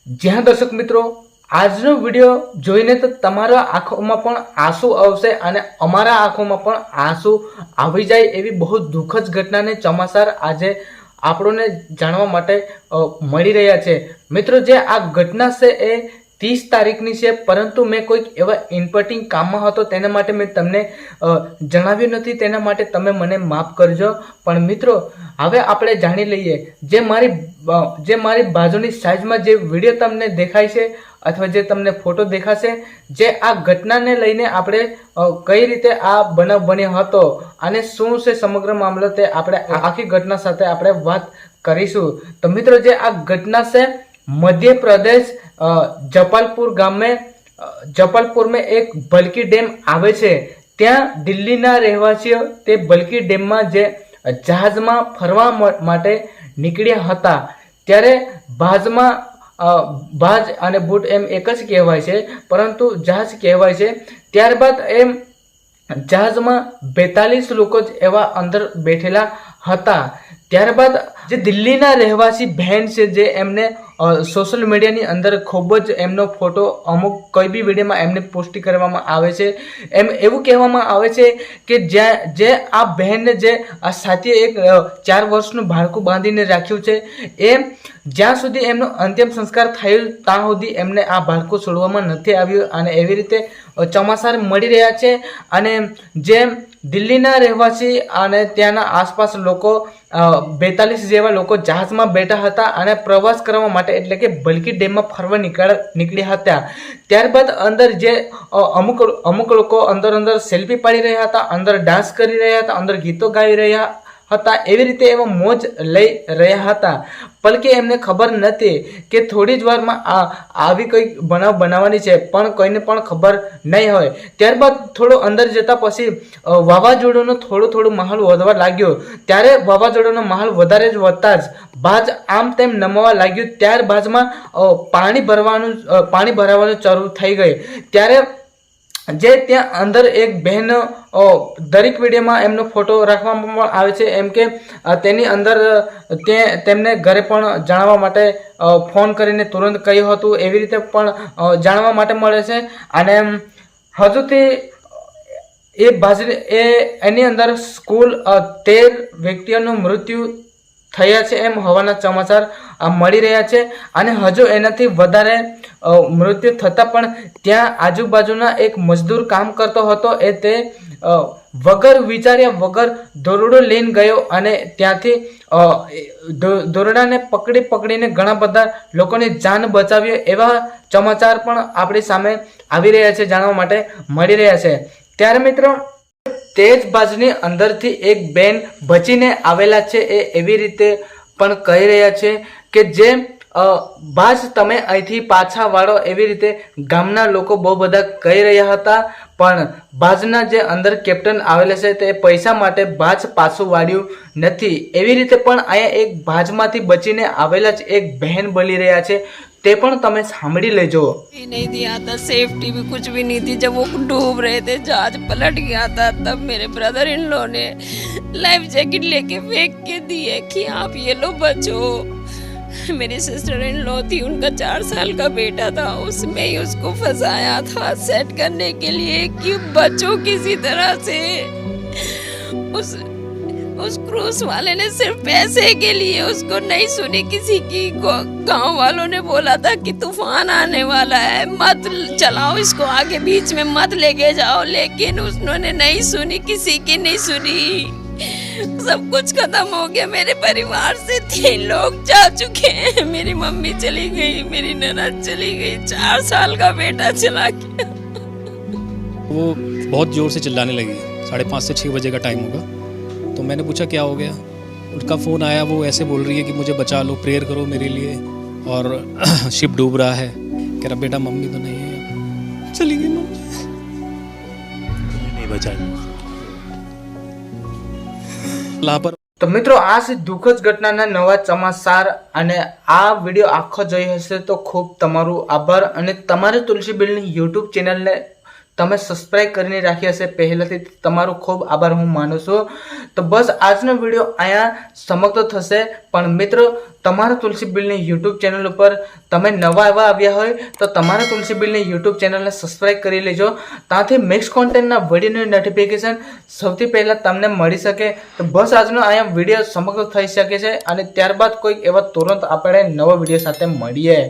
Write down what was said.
જ્યાં દર્શક મિત્રો આજનો વિડીયો જોઈને તો તમારા આંખોમાં પણ આંસુ આવશે અને અમારા આંખોમાં પણ આંસુ આવી જાય એવી બહુ દુઃખદ ઘટનાને સમાચાર આજે આપણને જાણવા માટે મળી રહ્યા છે। મિત્રો જે આ ઘટના છે એ 30 તારીખની છે, પરંતુ મેં કોઈક એવા ઇમ્પોર્ટન્ટ કામમાં હતો તેના માટે મેં તમને જણાવ્યું નથી, તેના માટે તમે મને માફ કરજો। પણ મિત્રો હવે આપણે જાણી લઈએ જે મારી બાજુની સાઈઝમાં જે વિડીયો તમને દેખાય છે અથવા જે તમને ફોટો દેખાશે, જે આ ઘટનાને લઈને આપણે કઈ રીતે આ બનાવ બન્યો હતો અને શું છે સમગ્ર મામલો, તે આપણે આખી ઘટના સાથે આપણે વાત કરીશું। તો મિત્રો જે આ ઘટના છે मध्य प्रदेश जबलपुर गाम में जबलपुर में एक बल्की डेम आवे छे, ત્યાં દિલ્હીના રહેવાસીઓ તે બલ્કી ડેમમાં જે જહાજમાં ફરવા માટે નીકળ્યા હતા, ત્યારે બાજ અને બૂટ એમ એક જ કહેવાય છે, પરંતુ જહાજ કહેવાય છે। ત્યારબાદ એમ જહાજમાં 42 લોકો જ એવા અંદર બેઠેલા હતા। ત્યારબાદ જે દિલ્હીના રહેવાસી બહેન છે, જે એમને સોશિયલ મીડિયાની અંદર ખૂબ જ એમનો ફોટો અમુક કોઈ બી વિડીયોમાં એમને પોસ્ટ કરવામાં આવે છે, એમ એવું કહેવામાં આવે છે કે જે આ બહેનને જે આ સાથે એક 4 વર્ષનું બાળકું બાંધીને રાખ્યું છે, એ જ્યાં સુધી એમનો અંતિમ સંસ્કાર થયું ત્યાં સુધી એમને આ બાળકું છોડવામાં નથી આવ્યું અને એવી રીતે સમાચાર મળી રહ્યા છે। અને જે દિલ્હીના રહેવાસી અને ત્યાંના આસપાસ લોકો 42 જેવા લોકો જહાજમાં બેઠા હતા અને પ્રવાસ કરવા માટે એટલે કે બલ્કી ડેમમાં ફરવા નીકળ્યા હતા। ત્યારબાદ અંદર જે અમુક લોકો અંદર સેલ્ફી પાડી રહ્યા હતા, અંદર ડાન્સ કરી રહ્યા હતા, અંદર ગીતો ગાઈ રહ્યા હતા, એવી રીતે એવા મોજ લઈ રહ્યા હતા। પણ કે એમને ખબર નથી કે થોડી જ વારમાં આવી કોઈ બનાવ બનાવવાની છે, પણ કોઈને પણ ખબર નહીં હોય। ત્યારબાદ થોડો અંદર જતા પછી વાવાઝોડુંનો થોડો માહોલ વધવા લાગ્યો। ત્યારે વાવાઝોડાનો માહોલ વધારે જ વધતા જ બાજ આમ તેમ નમવા લાગ્યું। ત્યાર બાજમાં પાણી ભરાવાનું શરૂ થઈ ગઈ। ત્યારે જે ત્યાં અંદર એક બહેન દરેક વિડીયોમાં એમનો ફોટો રાખવામાં પણ આવે છે, એમ કે તેની અંદર તેમને ઘરે પણ જાણવા માટે ફોન કરીને તુરંત કહ્યું હતું, એવી રીતે પણ જાણવા માટે મળે છે। અને હજુથી એની અંદર કુલ 13 વ્યક્તિઓનું મૃત્યુ થયા છે એમ હોવાના સમાચાર મળી રહ્યા છે। અને હજુ એનાથી વધારે મૃત્યુ થતા પણ ત્યાં આજુબાજુના એક મજદૂર કામ કરતો હતો, એ તે વગર વિચાર્યા વગર દોરડો લઈને ગયો અને ત્યાંથી દોરડાને પકડીને ઘણા બધા લોકોની જાન બચાવી એવા સમાચાર પણ આપણી સામે આવી રહ્યા છે, જાણવા માટે મળી રહ્યા છે। ત્યારે મિત્રો તેજ બાજની અંદરથી એક બેન બચીને આવેલા છે, એ એવી રીતે પણ કહી રહ્યા છે કે જે બાજ તમે અહીંથી પાછા વાળો, એવી રીતે ગામના લોકો બહુ બધા કહી રહ્યા હતા। પણ બાજના જે અંદર કેપ્ટન આવેલા છે તે પૈસા માટે બાજ પાછું વાળ્યું નથી, એવી રીતે પણ અહીંયા એક બાજમાંથી બચીને આવેલા જ એક બહેન બોલી રહ્યા છે, તે પણ તમે સાંભળી લેજો। नहीं दिया था, सेफ्टी भी कुछ भी नहीं थी। जब वो डूब रहे थे, जहाज पलट गया था, तब मेरे ब्रदर इन लो ने लाइफ जैकेट लेके फेंक के दिए कि आप ये लो बचो। मेरी सिस्टर इन लो थी, उनका 4 साल का बेटा था, उसमें ही उसको फंसाया था सेट करने के लिए कि बचो किसी तरह से। उस क्रूज वाले ने सिर्फ पैसे के लिए उसको नहीं सुनी किसी की। गांव वालों ने बोला था कि तूफान आने वाला है, मत चलाओ इसको आगे, बीच में मत लेके जाओ, लेकिन उसने नहीं सुनी, किसी की नहीं सुनी। सब कुछ खत्म हो गया। मेरे परिवार से 3 लोग जा चुके हैं। मेरी मम्मी चली गई, मेरी ननद चली गई, 4 साल का बेटा चला गया। वो बहुत ज़ोर से चिल्लाने लगी, 5:30 से 6 बजे का टाइम होगा। तो मैंने पूछा क्या हो गया, उनका फ़ोन आया, वो ऐसे बोल रही है कि मुझे बचा लो, प्रेयर करो मेरे लिए, और शिप डूब रहा है। कह रहा बेटा मम्मी तो नहीं है, चली गई मम्मी, नहीं बचा। लापर તો મિત્રો આ છે દુઃખદ ઘટનાના નવા સમાચાર, અને આ વિડીયો આખો જોઈ હશે તો ખૂબ તમારું આભાર। અને તમારે તુલસી બેલની યુટ્યુબ ચેનલને તમે સબસ્ક્રાઇબ કરીને રાખી હશે પહેલાથી, તમારો ખૂબ આભાર હું માનું છું. તો બસ આજનો વિડીયો અહીંયા સમાપ્ત થશે. પણ મિત્રો, તમારા તુલસી બિલની યુટ્યુબ ચેનલ ઉપર તમે નવા એવા આવ્યા હોય તો તમારા તુલસી બિલની યુટ્યુબ ચેનલને સબસ્ક્રાઇબ કરી લેજો. ત્યાંથી મિક્સ કોન્ટેન્ટના વિડીયોની નોટિફિકેશન સૌથી પહેલાં તમને મળી શકે. તો બસ આજનો અહીંયા વિડીયો સમાપ્ત થઈ શકે છે અને ત્યારબાદ કોઈક એવા તુરંત આપણે નવા વિડીયો સાથે મળીએ.